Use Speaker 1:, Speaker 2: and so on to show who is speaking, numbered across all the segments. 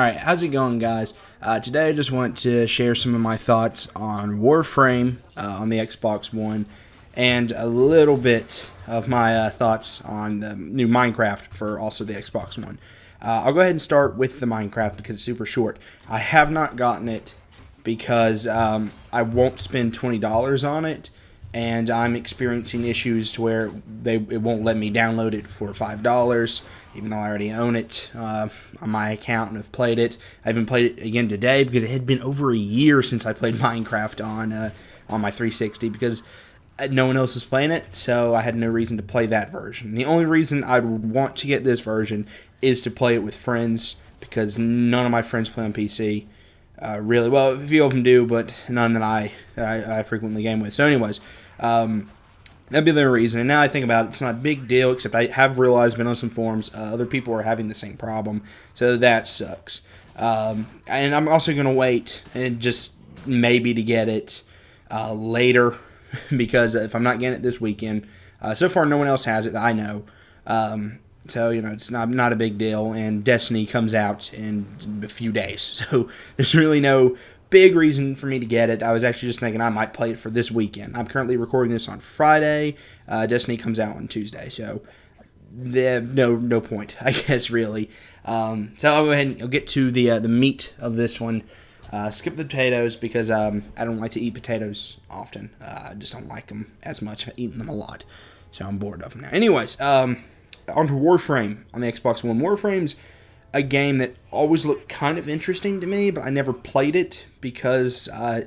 Speaker 1: Alright, how's it going, guys? Today I just want to share some of my thoughts on Warframe on the Xbox One, and a little bit of my thoughts on the new Minecraft for also the Xbox One. I'll go ahead and start with the Minecraft because it's super short. I have not gotten it because I won't spend $20 on it, and I'm experiencing issues to where it won't let me download it for $5, even though I already own it on my account and have played it. I haven't played it again today because it had been over a year since I played Minecraft on my 360 because no one else was playing it, so I had no reason to play that version. The only reason I would want to get this version is to play it with friends because none of my friends play on PC. Really, well, a few of them do, but none that I frequently game with. So anyways, that'd be the reason. And now I think about it, it's not a big deal, except I have realized, been on some forums, other people are having the same problem, so that sucks. And I'm also going to wait, and just maybe to get it later, because if I'm not getting it this weekend, so far no one else has it that I know. So, you know, it's not a big deal, and Destiny comes out in a few days, so there's really no big reason for me to get it. I was actually just thinking I might play it for this weekend. I'm currently recording this on Friday. Destiny comes out on Tuesday, so no point, I guess, really. So I'll go ahead and get to the meat of this one. Skip the potatoes because I don't like to eat potatoes often. I just don't like them as much. I've eaten them a lot, so I'm bored of them now. Anyways, onto Warframe on the Xbox One. Warframe's a game that always looked kind of interesting to me, but I never played it because I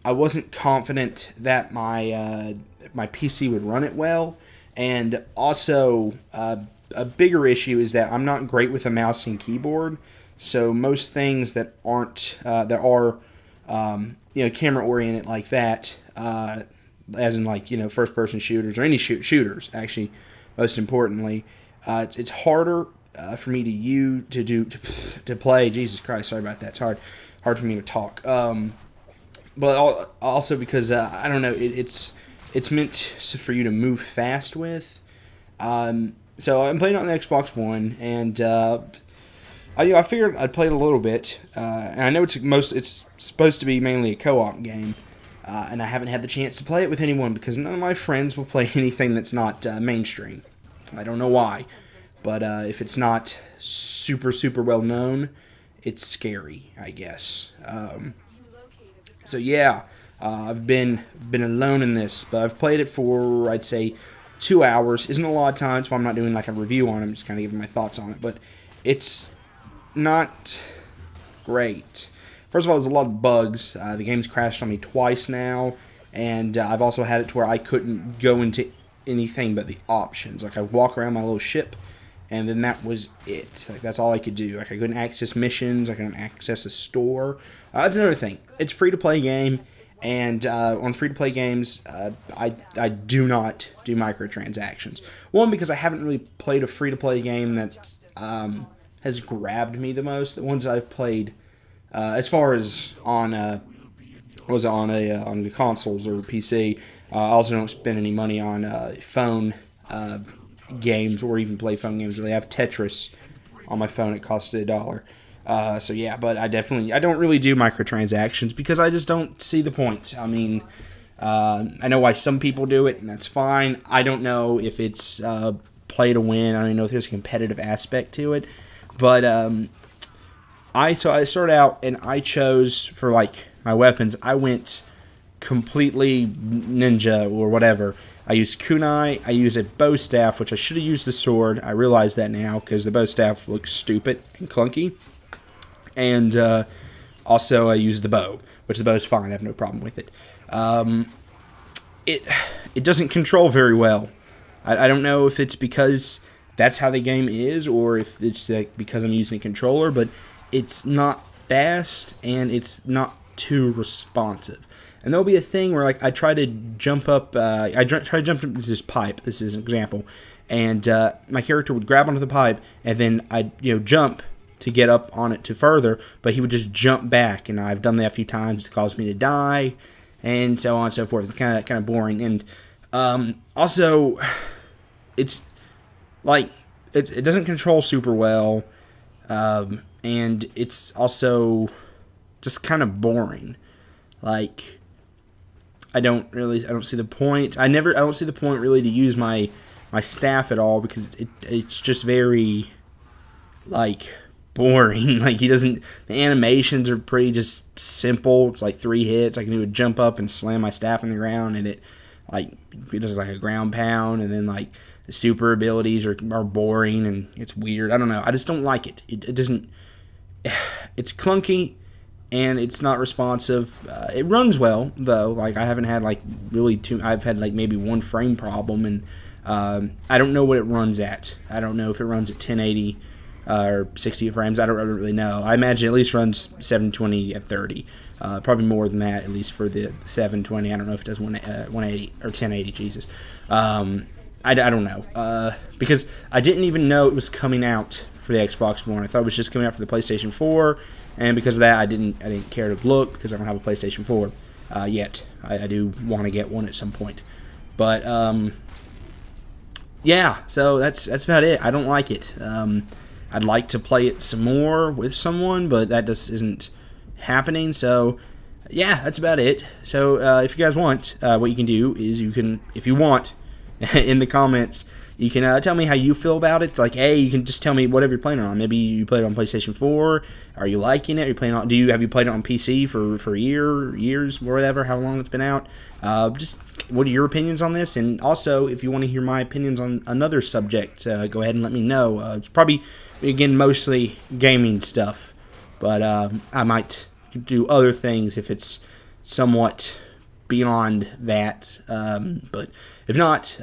Speaker 1: wasn't confident that my PC would run it well, and also a bigger issue is that I'm not great with a mouse and keyboard. So most things that aren't camera oriented like that, as in like first person shooters or any shooters actually, most importantly, it's harder for me to play. Jesus Christ, sorry about that. It's hard for me to talk. But also because I don't know, it's meant for you to move fast with. So I'm playing on the Xbox One, and I figured I'd play it a little bit. And I know it's supposed to be mainly a co-op game. And I haven't had the chance to play it with anyone because none of my friends will play anything that's not mainstream. I don't know why, but if it's not super well known, it's scary, I guess. So yeah, I've been alone in this, but I've played it for, I'd say, 2 hours. Isn't a lot of time, so I'm not doing like a review on it. I'm just kind of giving my thoughts on it, but it's not great. First of all, there's a lot of bugs. The game's crashed on me twice now, and I've also had it to where I couldn't go into anything but the options. Like, I walk around my little ship, and then that was it. Like, that's all I could do. Like, I couldn't access missions. I couldn't access a store. That's another thing. It's a free-to-play game, and on free-to-play games, I do not do microtransactions. One, because I haven't really played a free-to-play game that has grabbed me the most. The ones I've played, as far as on the consoles or PC, I also don't spend any money on phone games or even play phone games. Really, I have Tetris on my phone. It costs $1. So yeah, but I don't really do microtransactions because I just don't see the point. I mean, I know why some people do it, and that's fine. I don't know if it's play to win. I don't even know if there's a competitive aspect to it. But I started out and I chose for like my weapons. I went completely ninja or whatever. I used kunai. I used a bow staff, which I should have used the sword. I realize that now because the bow staff looks stupid and clunky. And also I used the bow, which the bow's fine. I have no problem with it. It doesn't control very well. I don't know if it's because that's how the game is, or if it's because I'm using a controller, but it's not fast, and it's not too responsive. And there'll be a thing where, like, I try to jump up, this pipe, this is an example, and my character would grab onto the pipe, and then I'd, jump to get up on it to further, but he would just jump back, and I've done that a few times. It's caused me to die, and so on and so forth. It's kind of boring, and also, it's like, it doesn't control super well. and it's also just kind of boring. Like, I don't see the point. I don't see the point really to use my staff at all, because it's just very, like, boring. Like, the animations are pretty just simple. It's like 3 hits. I can do a jump up and slam my staff in the ground, and it does like a ground pound, and then like the super abilities are boring, and it's weird. I don't know. I just don't like it. It doesn't. It's clunky, and it's not responsive. It runs well though. Like, I haven't had like I've had like maybe 1 frame problem, and I don't know what it runs at. I don't know if it runs at 1080 or 60 frames. I don't really know. I imagine it at least runs 720 at 30. Probably more than that, at least for the 720. I don't know if it does 180 or 1080. Jesus. I don't know. Because I didn't even know it was coming out for the Xbox One. I thought it was just coming out for the PlayStation 4, and because of that, I didn't care to look, because I don't have a PlayStation 4 yet. I do want to get one at some point, but yeah. So that's about it. I don't like it. I'd like to play it some more with someone, but that just isn't happening. So yeah, that's about it. So if you guys want, what you can do is if you want, in the comments, you can tell me how you feel about it. Like, hey, you can just tell me whatever you're playing on. Maybe you played it on PlayStation 4. Are you liking it? Are you playing on? Have you played it on PC for years, whatever, how long it's been out? Just what are your opinions on this? And also, if you want to hear my opinions on another subject, go ahead and let me know. It's probably, again, mostly gaming stuff, but I might do other things if it's somewhat beyond that. But if not,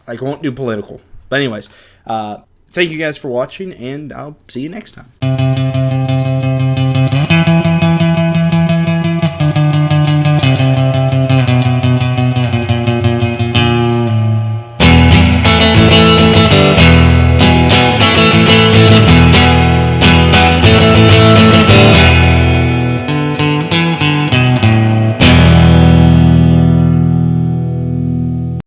Speaker 1: I won't do political. But anyways, thank you guys for watching, and I'll see you next time.